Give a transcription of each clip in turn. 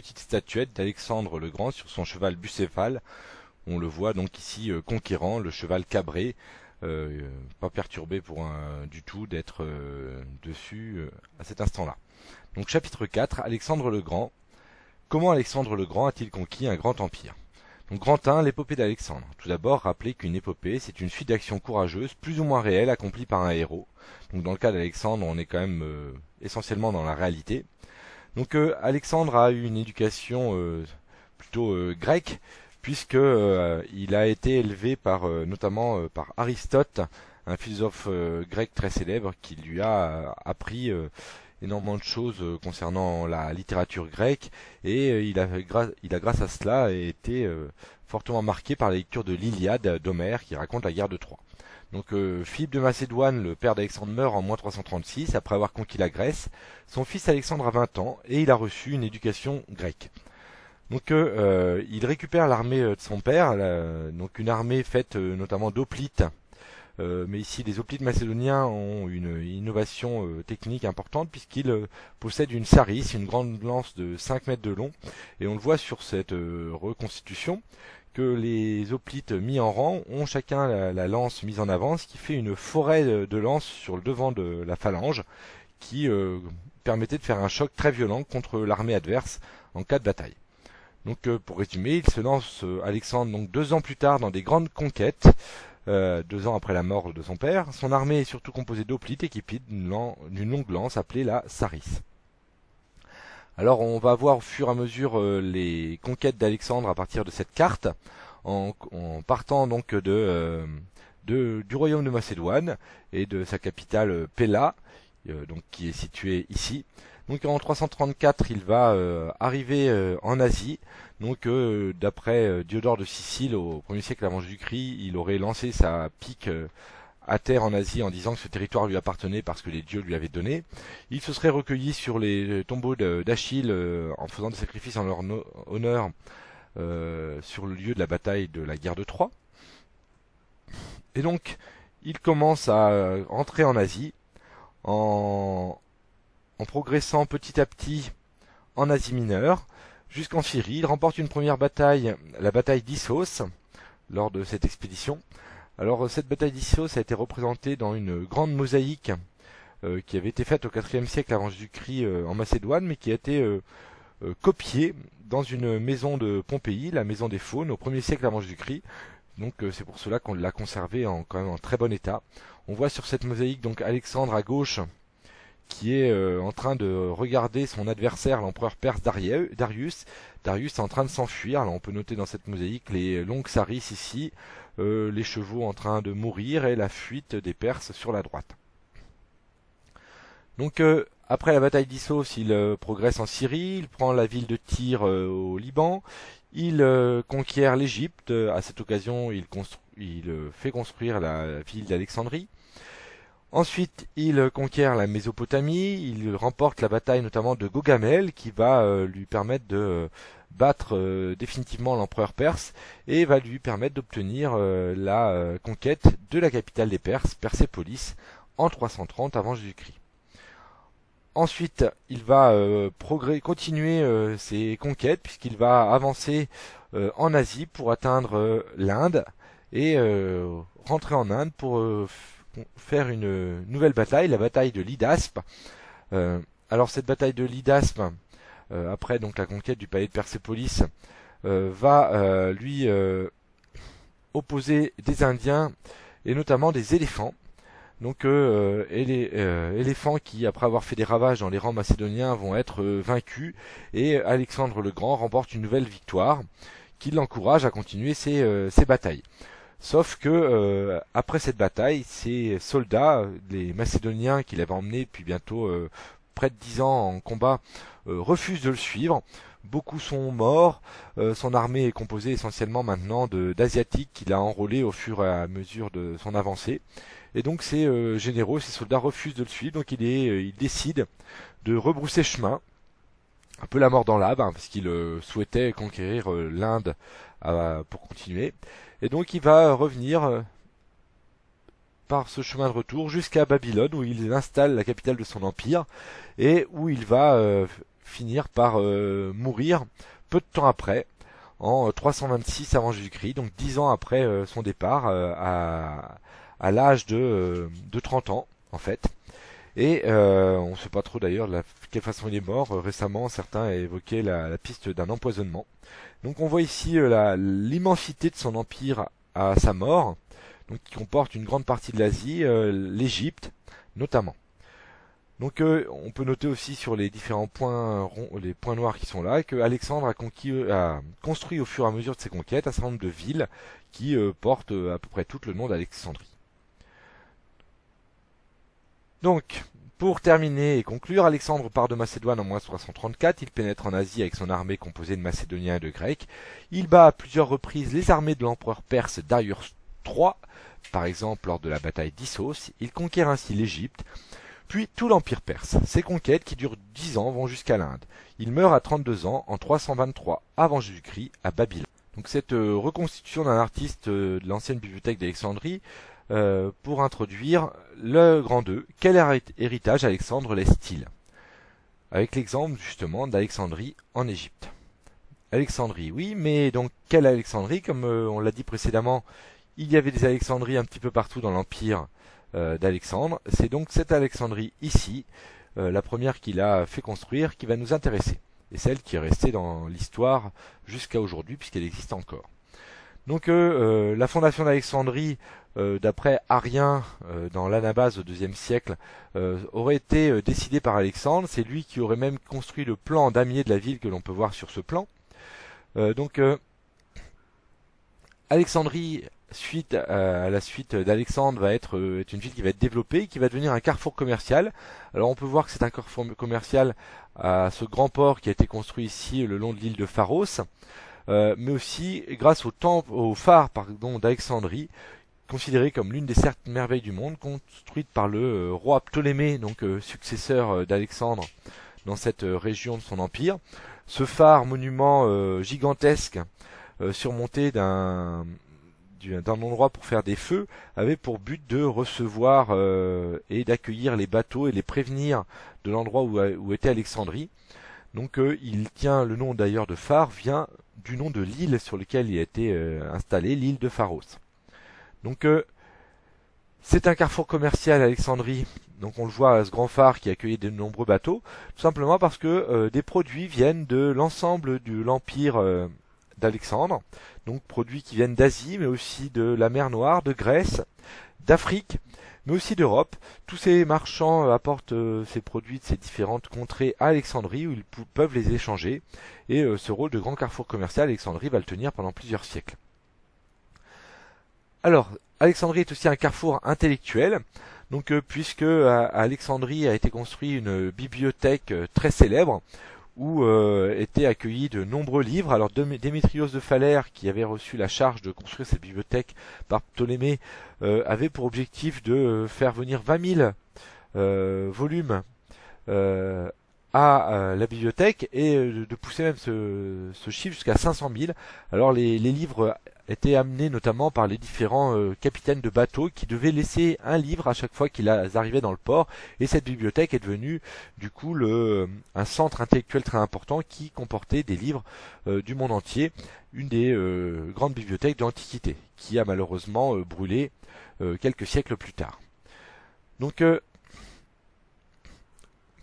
petite statuette d'Alexandre le Grand sur son cheval bucéphale. On le voit donc ici conquérant, le cheval cabré, pas perturbé du tout d'être dessus à cet instant-là. Donc chapitre 4, Alexandre le Grand. Comment Alexandre le Grand a-t-il conquis un grand empire? Donc Grand 1, l'épopée d'Alexandre. Tout d'abord, rappelez qu'une épopée, c'est une suite d'actions courageuses, plus ou moins réelles, accomplies par un héros. Donc dans le cas d'Alexandre, on est quand même essentiellement dans la réalité. Donc Alexandre a eu une éducation plutôt grecque, puisque il a été élevé notamment par Aristote, un philosophe grec très célèbre, qui lui a appris énormément de choses concernant la littérature grecque, et il a grâce à cela été fortement marqué par la lecture de l'Iliade d'Homère, qui raconte la guerre de Troie. Donc Philippe de Macédoine, le père d'Alexandre, meurt en moins 336 après avoir conquis la Grèce. Son fils Alexandre a 20 ans et il a reçu une éducation grecque. Donc il récupère l'armée de son père, donc une armée faite notamment d'hoplites. Mais ici, les hoplites macédoniens ont une innovation technique importante puisqu'ils possèdent une saris, une grande lance de 5 mètres de long. Et on le voit sur cette reconstitution que les hoplites mis en rang ont chacun la lance mise en avant, ce qui fait une forêt de lances sur le devant de la phalange qui permettait de faire un choc très violent contre l'armée adverse en cas de bataille. Donc pour résumer, il se lance Alexandre donc 2 ans plus tard dans des grandes conquêtes, 2 ans après la mort de son père. Son armée est surtout composée d'hoplites équipées d'une longue lance appelée la saris. Alors on va voir au fur et à mesure les conquêtes d'Alexandre à partir de cette carte, en partant donc du royaume de Macédoine et de sa capitale Pella, donc qui est située ici. Donc en 334, il va arriver en Asie. Donc d'après Diodore de Sicile, au 1er siècle avant Jésus-Christ, il aurait lancé sa pique à terre en Asie en disant que ce territoire lui appartenait parce que les dieux lui avaient donné. Il se serait recueilli sur les tombeaux d'Achille en faisant des sacrifices en leur honneur sur le lieu de la bataille de la guerre de Troie. Et donc, il commence à rentrer en Asie en progressant petit à petit en Asie mineure jusqu'en Syrie. Il remporte une première bataille, la bataille d'Issos, lors de cette expédition. Alors cette bataille d'Issos a été représentée dans une grande mosaïque qui avait été faite au IVe siècle avant Jésus-Christ en Macédoine, mais qui a été copiée dans une maison de Pompéi, la maison des Faunes, au 1er siècle avant Jésus-Christ. Donc c'est pour cela qu'on l'a conservée quand même en très bon état. On voit sur cette mosaïque donc Alexandre à gauche, qui est en train de regarder son adversaire, l'empereur perse Darius. Darius est en train de s'enfuir. Alors on peut noter dans cette mosaïque les longues saris ici, les chevaux en train de mourir et la fuite des Perses sur la droite. Donc après la bataille d'Issos, il progresse en Syrie, il prend la ville de Tyr au Liban, il conquiert l'Égypte. À cette occasion, il fait construire la ville d'Alexandrie. Ensuite, il conquiert la Mésopotamie, il remporte la bataille notamment de Gaugamel qui va lui permettre de battre définitivement l'empereur perse et va lui permettre d'obtenir la conquête de la capitale des Perses, Persépolis, en 330 avant Jésus-Christ. Ensuite, il va continuer ses conquêtes puisqu'il va avancer en Asie pour atteindre l'Inde et rentrer en Inde pour faire une nouvelle bataille, la bataille de l'Hydaspe. Alors cette bataille de l'Hydaspe, après donc la conquête du palais de Persépolis, va lui opposer des Indiens et notamment des éléphants. Donc éléphants qui, après avoir fait des ravages dans les rangs macédoniens, vont être vaincus et Alexandre le Grand remporte une nouvelle victoire qui l'encourage à continuer ses batailles. Sauf que après cette bataille, ses soldats, les Macédoniens qu'il avait emmenés depuis bientôt près de 10 ans en combat, refusent de le suivre. Beaucoup sont morts. Son armée est composée essentiellement maintenant d'Asiatiques qu'il a enrôlés au fur et à mesure de son avancée. Et donc ces généraux, ces soldats refusent de le suivre. Donc il décide de rebrousser chemin. Un peu la mort dans l'âme, parce qu'il souhaitait conquérir l'Inde pour continuer. Et donc il va revenir par ce chemin de retour jusqu'à Babylone, où il installe la capitale de son empire, et où il va finir par mourir peu de temps après, en 326 avant Jésus-Christ, donc 10 ans après son départ, à l'âge de 30 ans en fait. Et on ne sait pas trop d'ailleurs de quelle façon il est mort. Récemment, certains évoquaient la piste d'un empoisonnement. Donc on voit ici l'immensité de son empire à sa mort, donc qui comporte une grande partie de l'Asie, l'Égypte notamment. Donc on peut noter aussi sur les différents points ronds, les points noirs qui sont là, que Alexandre a construit au fur et à mesure de ses conquêtes un certain nombre de villes qui portent à peu près tout le nom d'Alexandrie. Donc, pour terminer et conclure, Alexandre part de Macédoine en moins 334, il pénètre en Asie avec son armée composée de Macédoniens et de Grecs, il bat à plusieurs reprises les armées de l'empereur perse Darius III, par exemple lors de la bataille d'Issos, il conquiert ainsi l'Égypte, puis tout l'empire perse. Ces conquêtes, qui durent 10 ans, vont jusqu'à l'Inde. Il meurt à 32 ans en 323 avant Jésus-Christ à Babylone. Donc cette reconstitution d'un artiste de l'ancienne bibliothèque d'Alexandrie pour introduire le grand 2. Quel héritage Alexandre laisse-t-il? Avec l'exemple justement d'Alexandrie en Égypte. Alexandrie, oui, mais donc quelle Alexandrie? Comme on l'a dit précédemment, il y avait des Alexandries un petit peu partout dans l'empire d'Alexandre. C'est donc cette Alexandrie ici, la première qu'il a fait construire, qui va nous intéresser. Et celle qui est restée dans l'histoire jusqu'à aujourd'hui, puisqu'elle existe encore. Donc la fondation d'Alexandrie, d'après Arien, dans l'Anabase au IIe siècle, aurait été décidée par Alexandre. C'est lui qui aurait même construit le plan damier de la ville que l'on peut voir sur ce plan. Donc Alexandrie, à la suite d'Alexandre, va être une ville qui va être développée, qui va devenir un carrefour commercial. Alors on peut voir que c'est un carrefour commercial à ce grand port qui a été construit ici le long de l'île de Pharos. Mais aussi grâce au phare d'Alexandrie, considéré comme l'une des 7 merveilles du monde, construite par le roi Ptolémée, donc successeur d'Alexandre dans cette région de son empire. Ce phare, monument gigantesque, surmonté d'un endroit pour faire des feux, avait pour but de recevoir et d'accueillir les bateaux et les prévenir de l'endroit où était Alexandrie. Donc il tient le nom d'ailleurs de phare, vient du nom de l'île sur laquelle il a été installé, l'île de Pharos. Donc c'est un carrefour commercial à Alexandrie, donc on le voit à ce grand phare qui accueillait de nombreux bateaux, tout simplement parce que des produits viennent de l'ensemble de l'empire d'Alexandre, donc produits qui viennent d'Asie, mais aussi de la mer Noire, de Grèce, d'Afrique, mais aussi d'Europe. Tous ces marchands apportent ces produits de ces différentes contrées à Alexandrie où ils peuvent les échanger. Et ce rôle de grand carrefour commercial, Alexandrie va le tenir pendant plusieurs siècles. Alors, Alexandrie est aussi un carrefour intellectuel. Donc, puisque à Alexandrie a été construite une bibliothèque très célèbre, où étaient accueillis de nombreux livres. Alors Démétrios de Phalère, qui avait reçu la charge de construire cette bibliothèque par Ptolémée, avait pour objectif de faire venir 20 000 volumes à la bibliothèque et de pousser même ce chiffre jusqu'à 500 000. Alors les livres étaient amenés notamment par les différents capitaines de bateaux qui devaient laisser un livre à chaque fois qu'ils arrivaient dans le port, et cette bibliothèque est devenue du coup un centre intellectuel très important qui comportait des livres du monde entier, une des grandes bibliothèques de l'Antiquité qui a malheureusement brûlé quelques siècles plus tard. Donc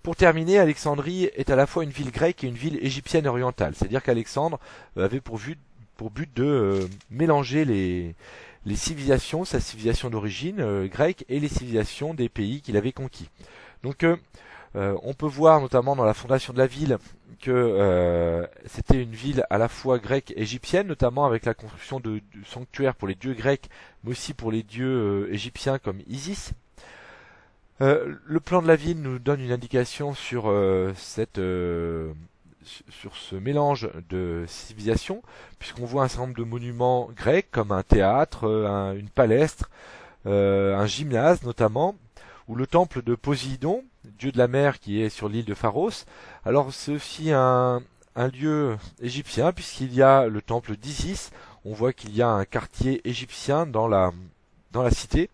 pour terminer, Alexandrie est à la fois une ville grecque et une ville égyptienne orientale, c'est-à-dire qu'Alexandre avait pour but de mélanger les civilisations, sa civilisation d'origine grecque et les civilisations des pays qu'il avait conquis. Donc on peut voir notamment dans la fondation de la ville que c'était une ville à la fois grecque et égyptienne, notamment avec la construction de sanctuaires pour les dieux grecs, mais aussi pour les dieux égyptiens comme Isis. Le plan de la ville nous donne une indication sur sur ce mélange de civilisations, puisqu'on voit un certain nombre de monuments grecs comme un théâtre, une palestre, un gymnase notamment, ou le temple de Poséidon, dieu de la mer qui est sur l'île de Pharos. Alors c'est aussi un lieu égyptien puisqu'il y a le temple d'Isis, on voit qu'il y a un quartier égyptien dans la cité.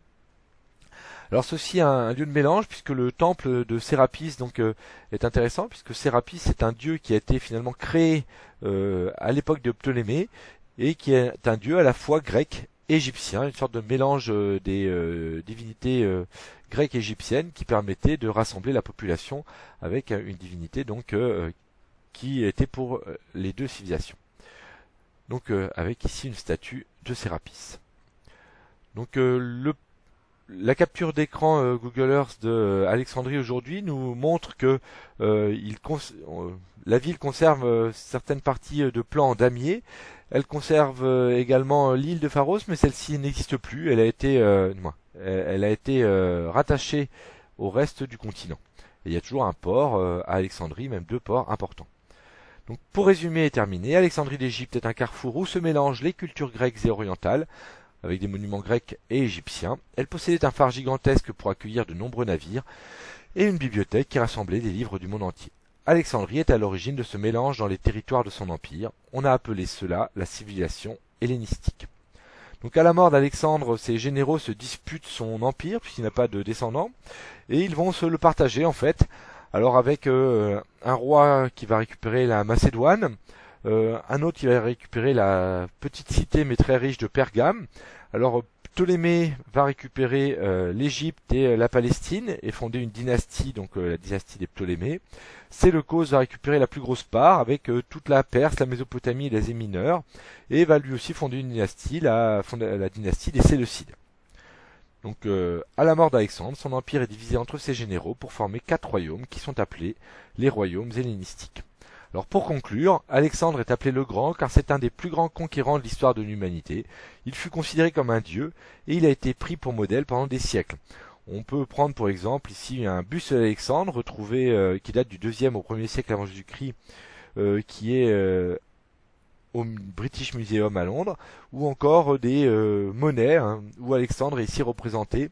Alors c'est aussi un lieu de mélange puisque le temple de Sérapis donc est intéressant puisque Sérapis c'est un dieu qui a été finalement créé à l'époque de Ptolémée et qui est un dieu à la fois grec et égyptien, une sorte de mélange des divinités grecques et égyptiennes qui permettait de rassembler la population avec une divinité donc qui était pour les deux civilisations. Donc avec ici une statue de Sérapis. Donc la capture d'écran Google Earth de Alexandrie aujourd'hui nous montre que la ville conserve certaines parties de plans en damier. Elle conserve également l'île de Pharos, mais celle-ci n'existe plus. Elle a été rattachée au reste du continent. Et il y a toujours un port à Alexandrie, même deux ports importants. Donc pour résumer et terminer, Alexandrie d'Égypte est un carrefour où se mélangent les cultures grecques et orientales, avec des monuments grecs et égyptiens. Elle possédait un phare gigantesque pour accueillir de nombreux navires et une bibliothèque qui rassemblait des livres du monde entier. Alexandrie est à l'origine de ce mélange dans les territoires de son empire. On a appelé cela la civilisation hellénistique. Donc à la mort d'Alexandre, ses généraux se disputent son empire puisqu'il n'a pas de descendants et ils vont se le partager en fait. Alors avec un roi qui va récupérer la Macédoine, un autre qui va récupérer la petite cité mais très riche de Pergame. Alors Ptolémée va récupérer l'Égypte et la Palestine et fonder une dynastie, donc la dynastie des Ptolémées. Séleucos va récupérer la plus grosse part avec toute la Perse, la Mésopotamie et l'Asie mineure et va lui aussi fonder une dynastie, la dynastie des Séleucides. Donc à la mort d'Alexandre, son empire est divisé entre ses généraux pour former 4 royaumes qui sont appelés les royaumes hellénistiques. Alors pour conclure, Alexandre est appelé le Grand car c'est un des plus grands conquérants de l'histoire de l'humanité. Il fut considéré comme un dieu et il a été pris pour modèle pendant des siècles. On peut prendre pour exemple ici un buste d'Alexandre retrouvé qui date du 2e au 1er siècle avant Jésus-Christ qui est au British Museum à Londres ou encore des monnaies où Alexandre est ici représenté.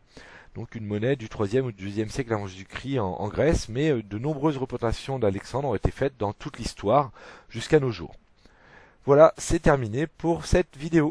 Donc une monnaie du 3e ou du 2e siècle avant Jésus-Christ en Grèce, mais de nombreuses représentations d'Alexandre ont été faites dans toute l'histoire jusqu'à nos jours. Voilà, c'est terminé pour cette vidéo.